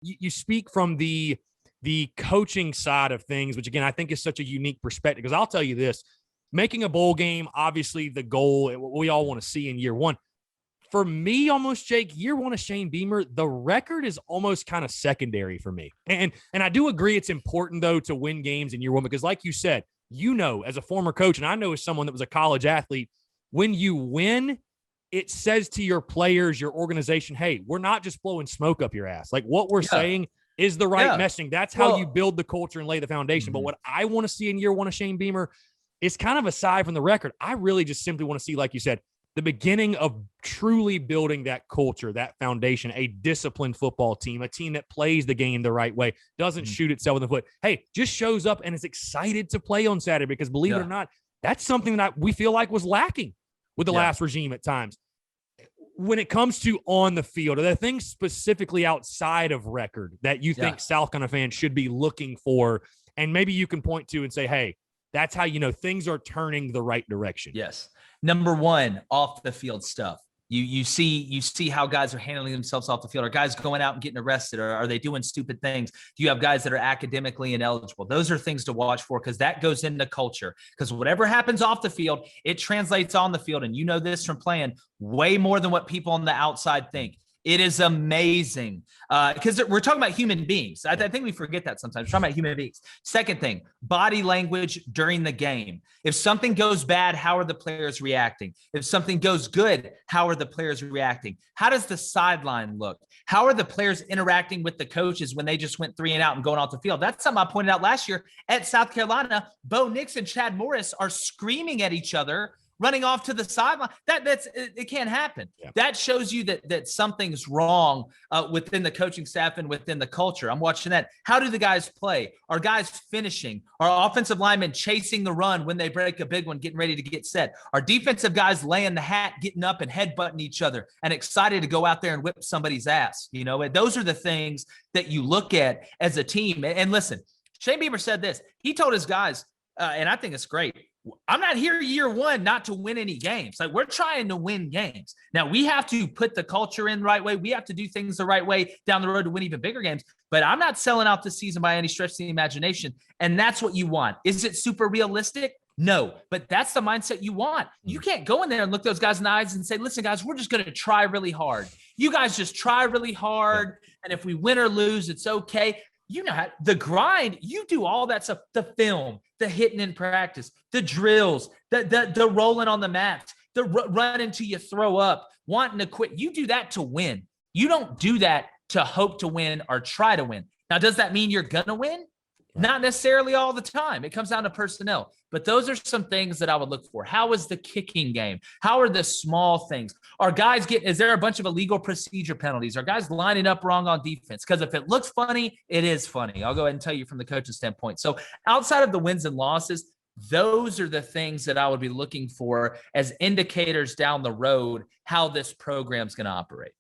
you speak from the coaching side of things, which again, I think is such a unique perspective, because I'll tell you this, making a bowl game, obviously the goal, what we all want to see in year one. For me, almost, Jake, year one of Shane Beamer, the record is almost kind of secondary for me. And I do agree it's important, though, to win games in year one, because like you said, as a former coach, and I know as someone that was a college athlete, when you win, it says to your players, your organization, hey, we're not just blowing smoke up your ass. Like, what we're saying is the right messaging. That's how you build the culture and lay the foundation. But what I want to see in year one of Shane Beamer is kind of aside from the record. I really just simply want to see, like you said, the beginning of truly building that culture, that foundation, a disciplined football team, a team that plays the game the right way, doesn't shoot itself in the foot. Hey, just shows up and is excited to play on Saturday, because believe it or not, that's something that we feel like was lacking with the last regime at times. When it comes to on the field, are there things specifically outside of record that you think South Carolina fans should be looking for? And maybe you can point to and say, hey, that's how you know things are turning the right direction. Yes. Number one, off the field stuff. You see how guys are handling themselves off the field. Are guys going out and getting arrested? Or are they doing stupid things? Do you have guys that are academically ineligible? Those are things to watch for, because that goes into culture. Because whatever happens off the field, it translates on the field. And you know this from playing way more than what people on the outside think. It is amazing because we're talking about human beings. I think we forget that sometimes. We're talking about human beings. Second thing, body language during the game. If something goes bad, how are the players reacting? If something goes good, how are the players reacting? How does the sideline look? How are the players interacting with the coaches when they just went 3 and out and going off the field? That's something I pointed out last year at South Carolina. Bo Nix and Chad Morris are screaming at each other, running off to the sideline. It can't happen. Yeah. That shows you that something's wrong within the coaching staff and within the culture. I'm watching that. How do the guys play? Are guys finishing? Are offensive linemen chasing the run when they break a big one, getting ready to get set? Are defensive guys laying the hat, getting up and headbutting each other and excited to go out there and whip somebody's ass? You know, those are the things that you look at as a team. And listen, Shane Beamer said this. He told his guys, and I think it's great, I'm not here year one not to win any games. Like, we're trying to win games. Now, we have to put the culture in the right way. We have to do things the right way down the road to win even bigger games. But I'm not selling out this season by any stretch of the imagination. And that's what you want. Is it super realistic? No, but that's the mindset you want. You can't go in there and look those guys in the eyes and say, listen, guys, we're just going to try really hard. You guys just try really hard. And if we win or lose, it's okay. You know how the grind, you do all that stuff, the film, the hitting in practice, the drills, the rolling on the mats, the run until you throw up, wanting to quit. You do that to win. You don't do that to hope to win or try to win. Now, does that mean you're going to win? Not necessarily all the time. It comes down to personnel. But those are some things that I would look for. How is the kicking game? How are the small things? Is there a bunch of illegal procedure penalties? Are guys lining up wrong on defense? Because if it looks funny, it is funny. I'll go ahead and tell you from the coach's standpoint. So outside of the wins and losses, those are the things that I would be looking for as indicators down the road how this program's going to operate.